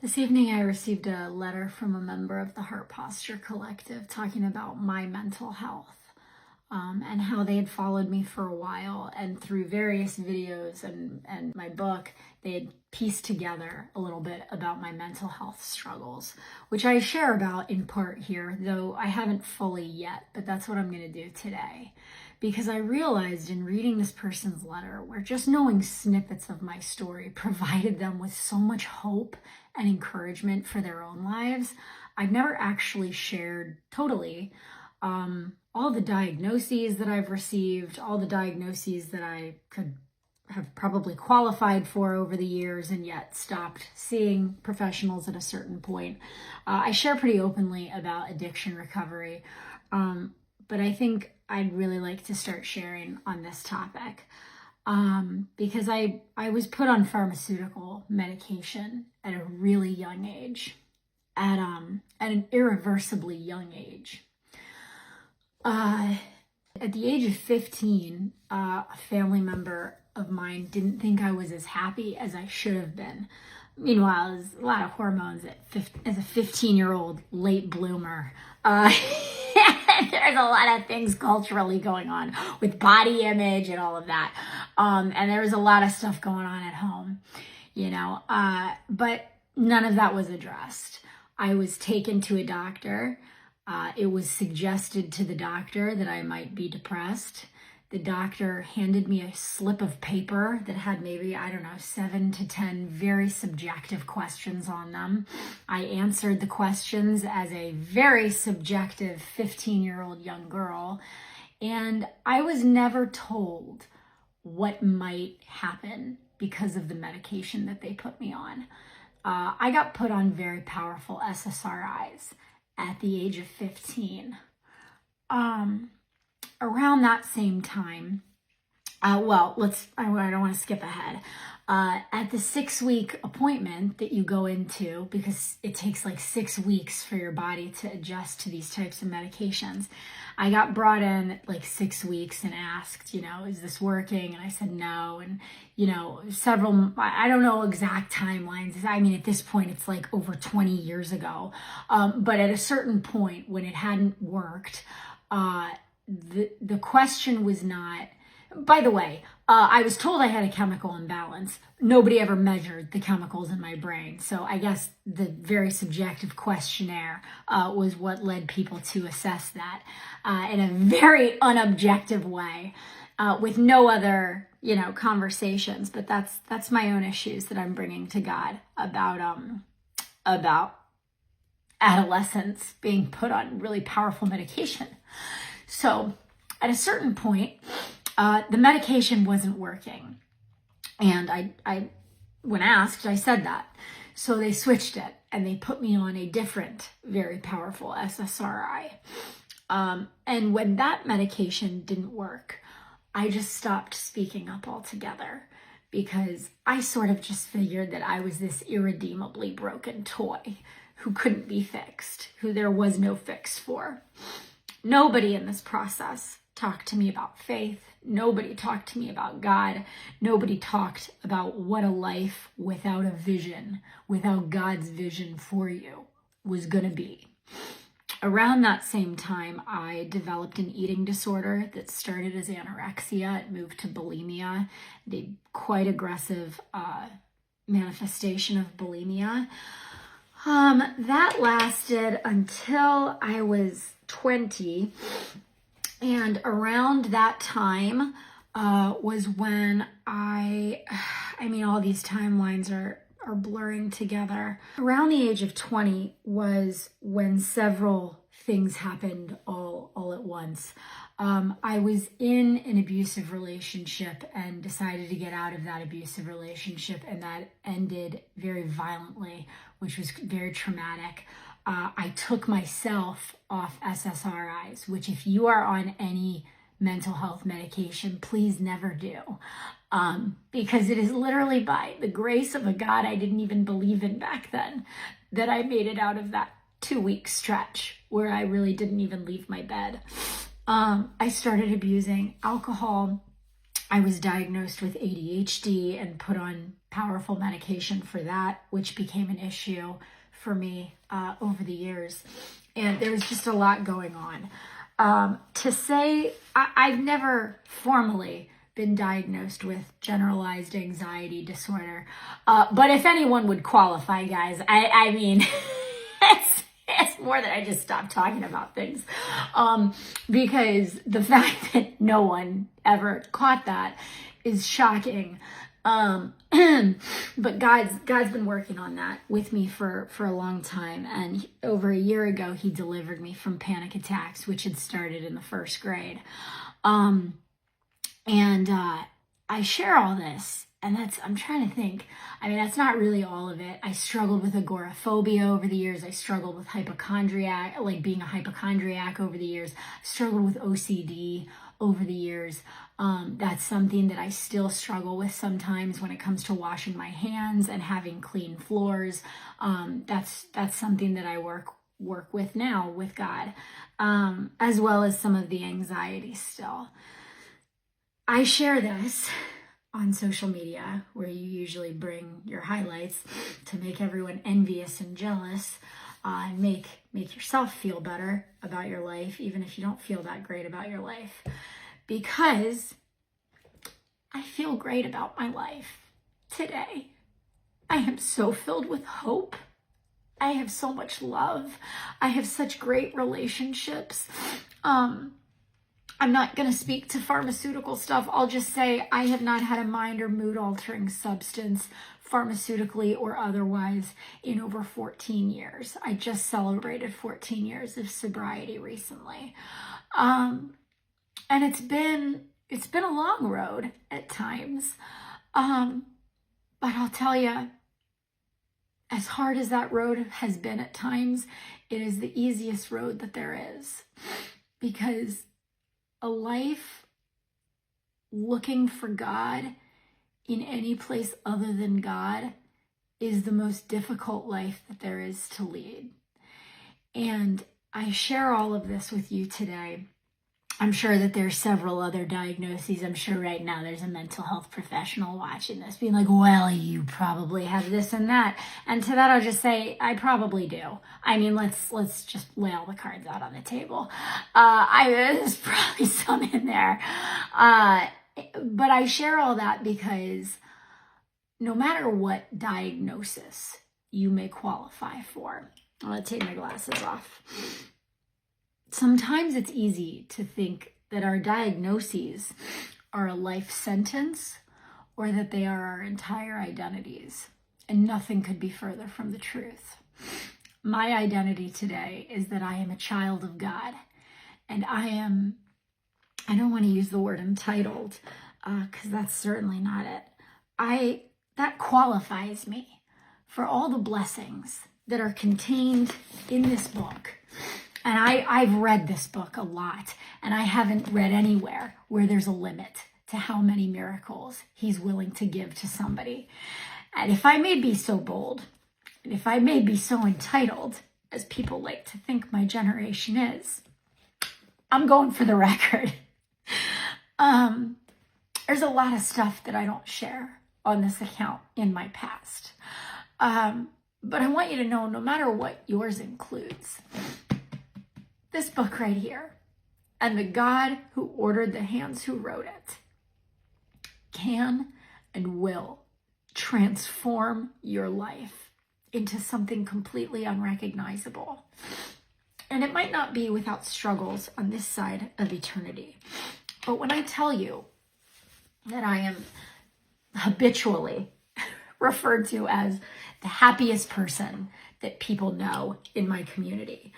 This evening I received a letter from a member of the Heart Posture Collective talking about my mental health and how they had followed me for a while, and through various videos and my book, they had pieced together a little bit about my mental health struggles, which I share about in part here, though I haven't fully yet, but that's what I'm going to do today. Because I realized in reading this person's letter, where just knowing snippets of my story provided them with so much hope and encouragement for their own lives, I've never actually shared totally all the diagnoses that I've received, all the diagnoses that I could have probably qualified for over the years and yet stopped seeing professionals at a certain point. I share pretty openly about addiction recovery, but I think I'd really like to start sharing on this topic because I was put on pharmaceutical medication at a really young age, at an irreversibly young age. At the age of 15, a family member of mine didn't think I was as happy as I should have been. Meanwhile, there's a lot of hormones as a 15-year-old late bloomer. There's a lot of things culturally going on with body image and all of that. And there was a lot of stuff going on at home, but none of that was addressed. I was taken to a doctor. It was suggested to the doctor that I might be depressed. The doctor handed me a slip of paper that had maybe, 7 to 10 very subjective questions on them. I answered the questions as a very subjective 15-year-old young girl, and I was never told what might happen because of the medication that they put me on. I got put on very powerful SSRIs at the age of 15. Around that same time, I don't want to skip ahead. At the 6-week appointment that you go into, because it takes like 6 weeks for your body to adjust to these types of medications, I got brought in at like 6 weeks and asked, is this working? And I said no. And, I don't know exact timelines. I mean, at this point, it's like over 20 years ago. But at a certain point when it hadn't worked, the question was not, by the way, I was told I had a chemical imbalance. Nobody ever measured the chemicals in my brain. So I guess the very subjective questionnaire was what led people to assess that in a very unobjective way with no other, conversations. But that's my own issues that I'm bringing to God about adolescents being put on really powerful medication. So at a certain point, the medication wasn't working. And I, when asked, I said that. So they switched it and they put me on a different, very powerful SSRI. And when that medication didn't work, I just stopped speaking up altogether because I sort of just figured that I was this irredeemably broken toy who couldn't be fixed, who there was no fix for. Nobody in this process talked to me about faith. Nobody talked to me about God. Nobody talked about what a life without a vision, without God's vision for you, was going to be. Around that same time, I developed an eating disorder that started as anorexia. It moved to bulimia, a quite aggressive manifestation of bulimia. That lasted until I was 20. And around that time was when all these timelines are blurring together. Around the age of 20 was when several things happened all at once. I was in an abusive relationship and decided to get out of that abusive relationship, and that ended very violently, which was very traumatic. I took myself off SSRIs, which if you are on any mental health medication, please never do. Because it is literally by the grace of a God I didn't even believe in back then that I made it out of that 2-week stretch where I really didn't even leave my bed. I started abusing alcohol, I was diagnosed with ADHD and put on powerful medication for that, which became an issue for me over the years. And there was just a lot going on. To say, I've never formally been diagnosed with generalized anxiety disorder. But if anyone would qualify, guys, I mean, it's more that I just stopped talking about things. Because the fact that no one ever caught that is shocking. But God's been working on that with me for a long time. And over a year ago, he delivered me from panic attacks, which had started in the first grade. I share all this, and I'm trying to think. I mean, that's not really all of it. I struggled with agoraphobia over the years. I struggled with hypochondriac, like being a hypochondriac over the years. I struggled with OCD over the years. That's something that I still struggle with sometimes when it comes to washing my hands and having clean floors. That's something that I work with now with God, as well as some of the anxiety still. I share this on social media, where you usually bring your highlights to make everyone envious and jealous, and make yourself feel better about your life, even if you don't feel that great about your life. Because I feel great about my life today. I am so filled with hope. I have so much love. I have such great relationships. I'm not going to speak to pharmaceutical stuff. I'll just say I have not had a mind or mood altering substance, pharmaceutically or otherwise, in over 14 years. I just celebrated 14 years of sobriety recently. And it's been a long road at times. But I'll tell you, as hard as that road has been at times, it is the easiest road that there is. Because a life looking for God in any place other than God is the most difficult life that there is to lead. And I share all of this with you today. I'm sure that there's several other diagnoses. I'm sure right now there's a mental health professional watching this being like, well, you probably have this and that. And to that, I'll just say, I probably do. I mean, let's just lay all the cards out on the table. There's probably some in there. But I share all that because no matter what diagnosis you may qualify for, I'm going to take my glasses off. Sometimes it's easy to think that our diagnoses are a life sentence or that they are our entire identities, and nothing could be further from the truth. My identity today is that I am a child of God, and I don't want to use the word entitled, because that's certainly not it. That qualifies me for all the blessings that are contained in this book. And I've read this book a lot, and I haven't read anywhere where there's a limit to how many miracles he's willing to give to somebody. And if I may be so bold, and if I may be so entitled, as people like to think my generation is, I'm going for the record. There's a lot of stuff that I don't share on this account in my past. But I want you to know, no matter what yours includes, this book right here, and the God who ordered the hands who wrote it, can and will transform your life into something completely unrecognizable. And it might not be without struggles on this side of eternity. But when I tell you that I am habitually referred to as the happiest person that people know in my community,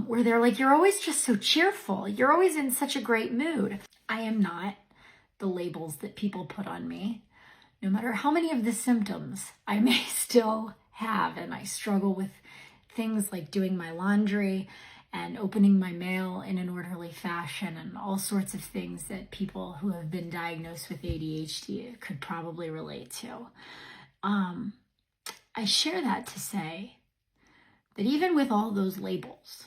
where they're like, you're always just so cheerful. You're always in such a great mood. I am not the labels that people put on me, no matter how many of the symptoms I may still have. And I struggle with things like doing my laundry and opening my mail in an orderly fashion and all sorts of things that people who have been diagnosed with ADHD could probably relate to. I share that to say that even with all those labels,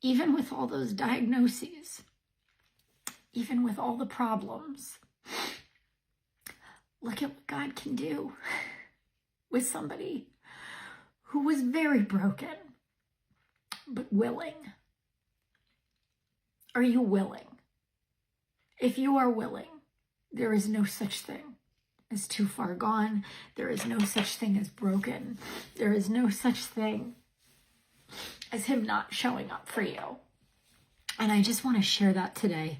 even with all those diagnoses, even with all the problems, look at what God can do with somebody who was very broken, but willing. Are you willing? If you are willing, there is no such thing as too far gone. There is no such thing as broken. There is no such thing as him not showing up for you. And I just want to share that today.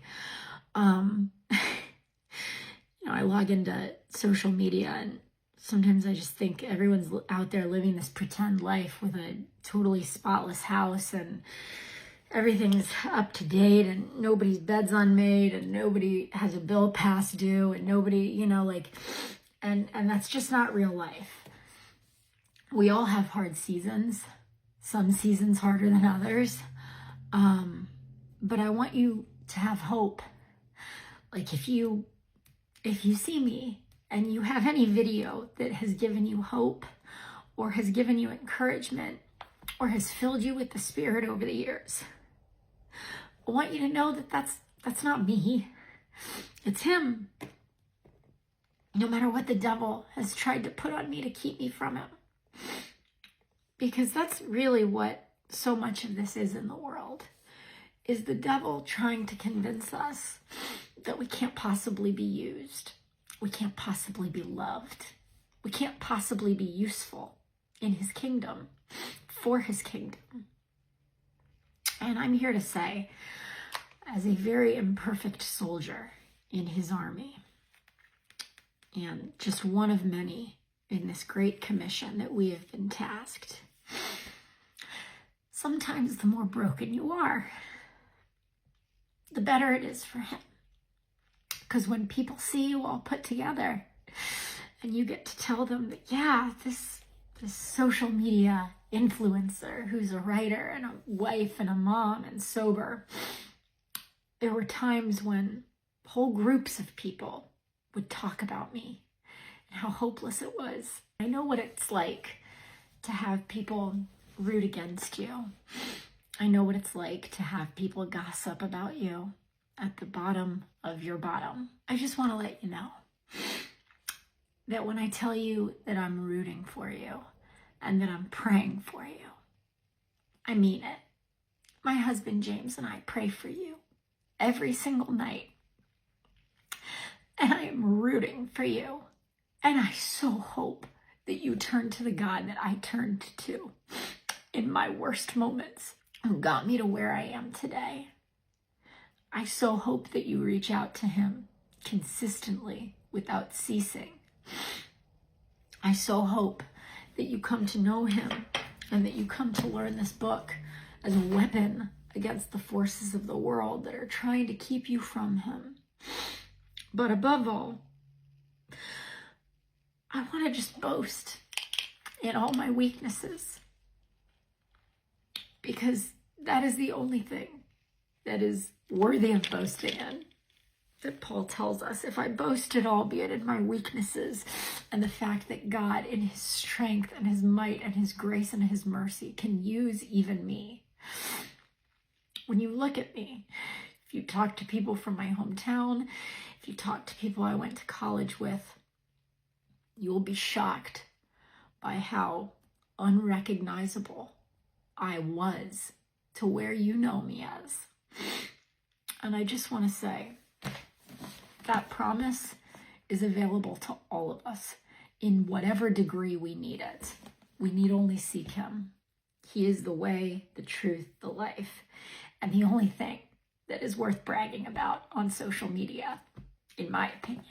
I log into social media and sometimes I just think everyone's out there living this pretend life with a totally spotless house and everything's up to date and nobody's bed's unmade and nobody has a bill past due and nobody, and that's just not real life. We all have hard seasons, some seasons harder than others. But I want you to have hope. Like if you see me and you have any video that has given you hope or has given you encouragement or has filled you with the Spirit over the years, I want you to know that that's not me. It's him. No matter what the devil has tried to put on me to keep me from him. Because that's really what so much of this is in the world, is the devil trying to convince us that we can't possibly be used. We can't possibly be loved. We can't possibly be useful in his kingdom, for his kingdom. And I'm here to say, as a very imperfect soldier in his army, and just one of many in this great commission that we have been tasked, sometimes the more broken you are, the better it is for him. Because when people see you all put together and you get to tell them that, yeah, this social media influencer who's a writer and a wife and a mom and sober, there were times when whole groups of people would talk about me and how hopeless it was. I know what it's like to have people root against you. I know what it's like to have people gossip about you at the bottom of your bottom. I just want to let you know that when I tell you that I'm rooting for you and that I'm praying for you, I mean it. My husband James and I pray for you every single night. And I am rooting for you. And I so hope that you turn to the God that I turned to in my worst moments, who got me to where I am today. I so hope that you reach out to him consistently without ceasing. I so hope that you come to know him and that you come to learn this book as a weapon against the forces of the world that are trying to keep you from him. But above all, I want to just boast in all my weaknesses, because that is the only thing that is worthy of boasting in. That Paul tells us, if I boast at all, be it in my weaknesses and the fact that God in his strength and his might and his grace and his mercy can use even me. When you look at me, if you talk to people from my hometown, if you talk to people I went to college with, you will be shocked by how unrecognizable I was to where you know me as. And I just want to say, that promise is available to all of us in whatever degree we need it. We need only seek him. He is the way, the truth, the life, and the only thing that is worth bragging about on social media, in my opinion.